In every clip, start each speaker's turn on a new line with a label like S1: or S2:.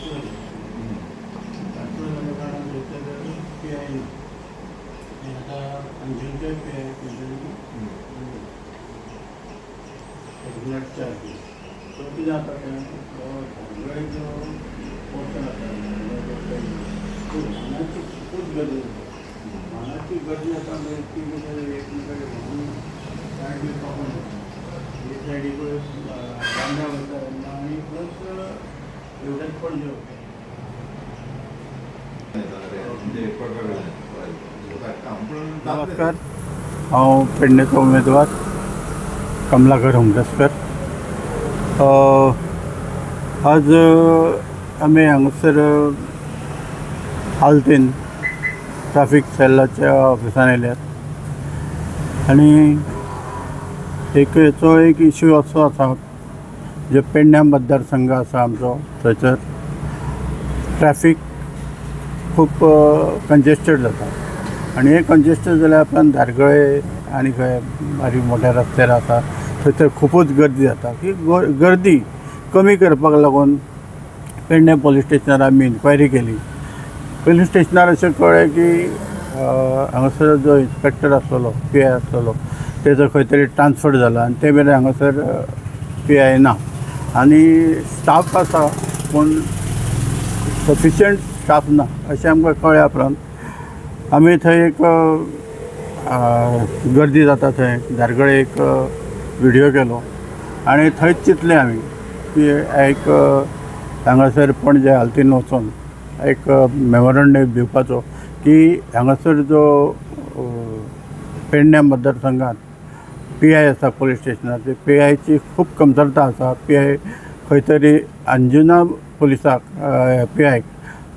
S1: मानाची गर्दी आता एकमेकडे म्हणून बांधा होता आणि प्लस एवढ्यात पण जे होते
S2: नमस्कार, हांव पेडणेचो उमेदवार कमलाकर हुमरसकर. आज आमी हांगासर आल्तीन ट्राफीक सेलाच्या ऑफिसान आयल्यात आनी एक इशू असो आसा जो पेडण्या मतदारसंघ आसा आमचो, थंयसर ट्रॅफीक खूब कंजेस्टेड जाता आनी हे कंजेस्टेड जाल्यार उपरांत धारगळे आनी खंय बारीक मोठ्या रस्त्यार आसा थंयसर खुबूच गर्दी जाता. की गर्दी कमी करपाक लागून पेडणे पोलीस स्टेशनार आमी इन्क्वायरी केली. पोलीस स्टेशनार अशें कळ्ळें की हांगासर जो इन्स्पेक्टर आसलेलो PI आसलेलो तेजो खंय तरी ट्रान्सफर जाला आनी ते मेरेन हांगासर PI ना आनी स्टाफ आसा पूण सफिशियंट स्टाफ ना अशें आमकां कळ्ळ्या उपरांत आमी थंय एक गर्दी जाता थंय धारगळे एक व्हिडियो केलो आनी थंयच चिंतलें आमी की एक हांगासर पणजे आल्तीन वचून एक मेमोरंडम दिवपाचो की हांगासर जो पेडण्या मतदारसंघात PI आसा पोलीस स्टेशनार ते PIची खूब कमतरता आसा. PI खंय तरी अंजुना पुलिसाक PIक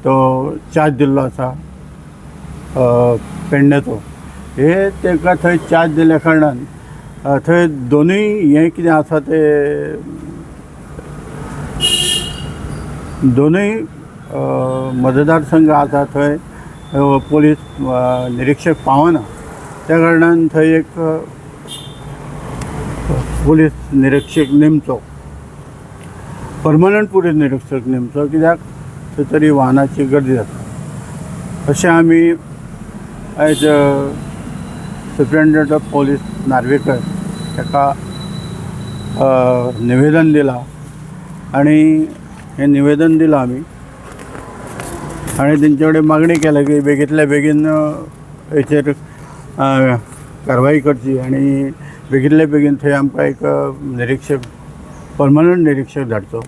S2: तो चार्ज दिल्लो आसा पेडण्याचो. हे ताका थंय चार्ज दिल्या कारणान थंय दोनूय हें कितें आसा ते दोनूय मतदारसंघ आसा थंय पोलीस निरीक्षक पावना. त्या कारणान थंय एक पोलीस निरीक्षक नेमचो, परमनंट पुलीस निरीक्षक नेमचो, कित्याक थंय तरी वाहनाची गर्दी जाता. अशें आमी आयज सुप्रिटेंडंट ऑफ पोलीस नार्वेकर ताका निवेदन दिलां आनी हें निवेदन दिलां आमी आनी तेंचे कडेन मागणी केल्या की बेगींतल्या बेगीन हेचेर कारवाई करची आनी बेगींतल्या बेगीन थंय आमकां एक निरीक्षक परमनंट निरीक्षक धाडचो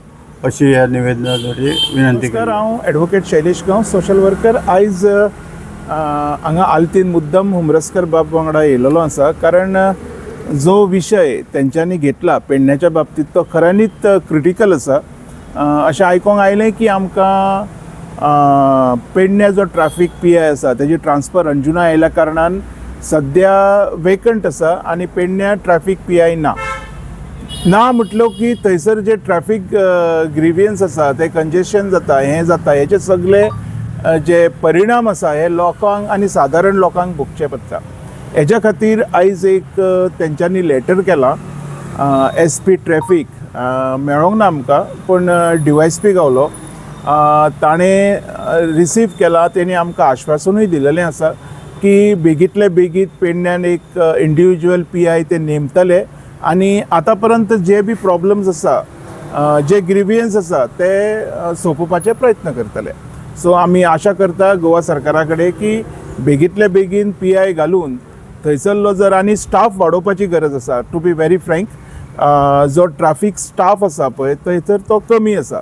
S2: अशी ह्या निवेदनाद्वारे विनंती केली.
S3: हांव एडवोकेट शैलेश गांव सोशल वर्कर. आयज हांगा आल्तीन मुद्दम हुमरसकर बाब वांगडा येयलेलो आसा कारण जो विशय तेंच्यांनी घेतला पेडण्याच्या बाबतींत तो खऱ्यांनीच क्रिटिकल आसा. अशें आयकोंक आयलें की आमकां पेडण्या जो ट्रॅफिक PI आसा तेजी ट्रान्सफर अंजुना आयल्या कारणान सद्या वेकंट आसा आनी पेडण्या ट्रॅफिक PI ना म्हटलो की थंयसर जे ट्रॅफिक ग्रिवियन्स आसा ते कंजेशन जाता, हें जाता, हेचे सगळे जे परिणाम आसा हे लोकांक आनी सादारण लोकांक भोगचे पडटा. हेज्या खातीर आयज एक तेंच्यांनी लेटर केला SP ट्रॅफिक मेळोंक ना आमकां पूण DYSP गावलो. ताणें रिसीव केला. तेणी आमकां आश्वासनूय दिलेलें आसा की बेगींतले बेगीन पेडण्यान एक इंडिविज्युअल PI ते नेमतले आनी आतां पर्यंत जे बी प्रॉब्लम्स आसा जे ग्रिवियन्स आसा ते सोंपोवपाचे प्रयत्न करतले. सो आमी आशा करता गोवा सरकारा कडेन की बेगींतले बेगीन PI घालून थंयसरलो जर आनी स्टाफ वाडोवपाची गरज आसा. टू बी व्हेरी फ्रँक, जो ट्रॅफिक स्टाफ आसा पळय थंयसर तो कमी आसा,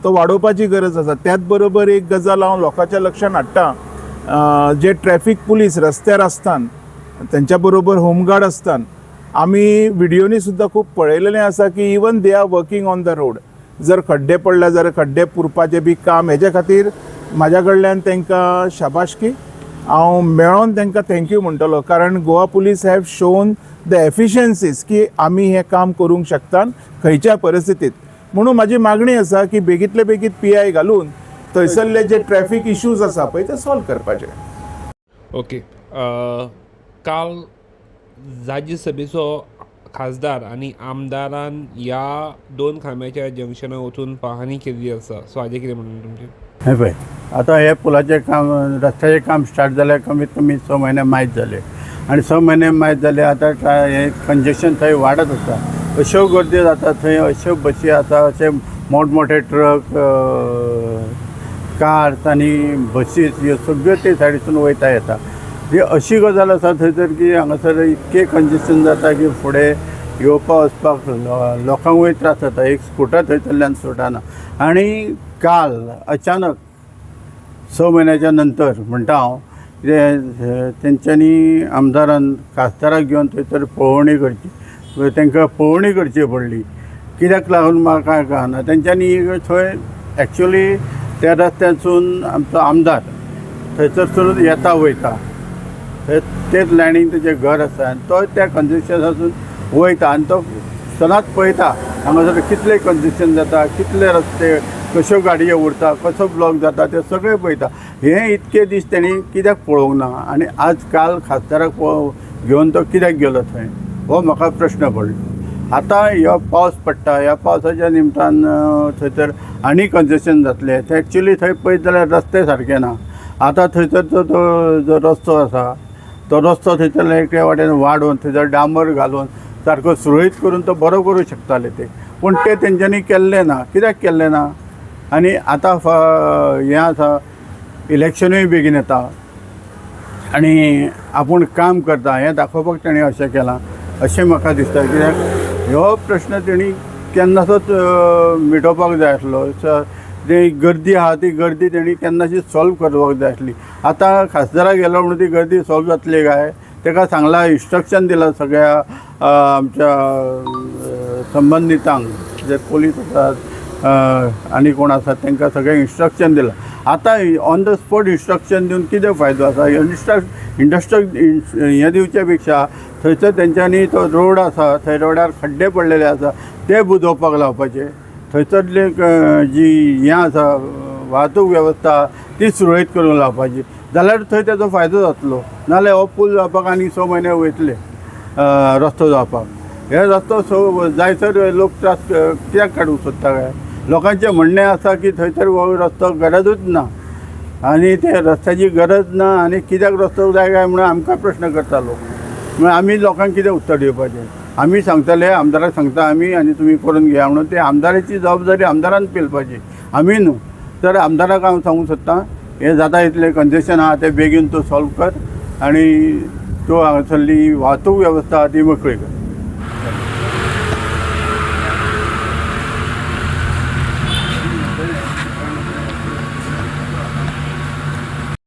S3: तो वाडोवपाची गरज आसा. त्याच बरोबर एक गजाल हांव लोकांच्या लक्षांत हाडटा, जे ट्रॅफिक पुलीस रस्त्यार आसतात तेंच्या बरोबर होमगार्ड आसतात, आमी व्हिडियोनी सुद्दां खूब पळयलेलें आसा की even they are working on the road. जर खड्डे पडले जाल्यार खड्डे पुरपाचें बी काम, हेजे खातीर म्हाज्या कडल्यान तांकां शाबासकी, हांव मेळोन तांकां थँक्यू म्हणटलो. कारण Goa police have shown the efficiencies की आमी हें काम करूंक शकतात खंयच्या परिस्थितीत. म्हणून म्हाजी मागणी आसा की बेगींतले बेगीन PI घालून थंयसरले जे ट्रॅफिक इश्यूज आसा पळय ते सॉल्व करपाचे.
S4: ओके, काल राज्यसभेचो खासदार आणि आमदारान ह्या दोन खांब्याच्या जंक्शनार वचून पाहणी केल्ली आसा. सो हाजें कितें म्हणून तुमचें?
S2: हे पळय, आतां हे पुलाचें काम, रस्त्याचें काम स्टार्ट जाल्यार कमीत कमी 6 म्हयने मायज जाले आनी 6 म्हयने मायज जाले. आतां हें कंजेशन थंय वाडत आसा. अश्यो गर्दी जाता थंय, अश्यो बसी आसा, अशे मोठमोठे ट्रक, कार्स आनी बसीस ह्यो सगळ्यो ते सायडीसून वयता येता. ही अशी गजाल आसा थंयसर की हांगासर इतकें कंजेशन जाता की फुडें येवपा वचपाक लोकांकूय त्रास जाता. एक स्कुटर थंयसरल्यान सुटना. आनी काल अचानक 6 म्हयन्याच्या नंतर म्हणटा हांव, तेंच्यांनी आमदारान खासदाराक घेवन थंयसर पळोवणी करची, तांकां पळोवणी करची पडली. कित्याक लागून म्हाका कांय कळना. तेंच्यांनी थंय एक्चुली त्या रस्त्यासून आमचो आमदार थंयसरसून येता वयता, तेच लायनीन तेजें घर आसा आनी तो त्या कंजेशनासून वयता आनी तो सदांच पळयता हांगासर कितलें कंजेशन जाता, कितले रस्ते, कश्यो गाडयो उरता, कसो ब्लॉक जाता, तें सगळें पळयता. हें इतके दीस तेणी कित्याक पळोवंक ना आनी आज काल खासदाराक घेवन तो कित्याक गेलो थंय, हो म्हाका प्रश्न पडलो. आतां हो पावस पडटा, ह्या पावसाच्या निमतान थंयसर आनी कंजेशन जातलें. थंय एक्चुली थंय पळयत जाल्यार रस्ते सारके ना. आतां थंयसरचो तो जो रस्तो आसा, तो रस्तो थंयसर एके वाटेन वाडोवन थंयसर डांबर घालून सारको सुरळीत करून तो बरो करूं शकताले ते, पूण ते तेंच्यांनी केल्लें ना. कित्याक केल्लें ना? आनी आतां हें आसा, इलेक्शनूय बेगीन येता आनी आपूण काम करता हें दाखोवपाक तेणें अशें केलां अशें म्हाका दिसता. कित्याक हो प्रश्न तेणी केन्नाचोच मिटोवपाक जाय आसलो. जी गर्दी आहा ती गर्दी तेणी केन्नाची सॉल्व करपाक जाय आसली. आतां खासदाराक गेलो म्हणून ती गर्दी सॉल्व जातली काय? ताका सांगलां, इन्स्ट्रक्शन दिलां सगळ्या आमच्या संबंधितांक, जे पोलीस आसात आनी कोण आसात तांकां सगळें इन्स्ट्रक्शन दिलां. आतां ऑन द स्पॉट इन्स्ट्रक्शन दिवन कितें फायदो आसा? हें दिवचे पेक्षा थंयसर तेंच्यांनी तो रोड आसा, थंय रोडार खड्डे पडलेले आसा ते बुजोवपाक लावपाचे. थंयसरले जी हें आसा वाहतूक वेवस्था ती सुरळीत करून लावपाची, जाल्यार थंय तेजो फायदो जातलो. नाल्यार हो पूल जावपाक आनी 6 म्हयने वयतले रस्तो जावपाक. हे रस्तो जायसर लोक त्रास कित्याक काडूंक सोदता काय? लोकांचें म्हणणें आसा की थंयसर हो रस्तो गरजूच ना आनी ते रस्त्याची गरज ना आनी कित्याक रस्तो जाय काय म्हणून आमकां प्रश्न करता लोक. म्हणून आमी लोकांक कितें उत्तर दिवपाचें? आमी सांगतले, आमदाराक सांगता आमी आनी तुमी करून घेया म्हणून. ते आमदाराची जबाबदारी आमदारान पेलपाची, आमी न्हू. तर आमदाराक हांव सांगूंक सोदतां, हें जाता इतलें कंजेशन आहा तें बेगीन तूं सॉल्व कर आनी तूं हांगासरली वाहतूक वेवस्था ती मोकळी कर.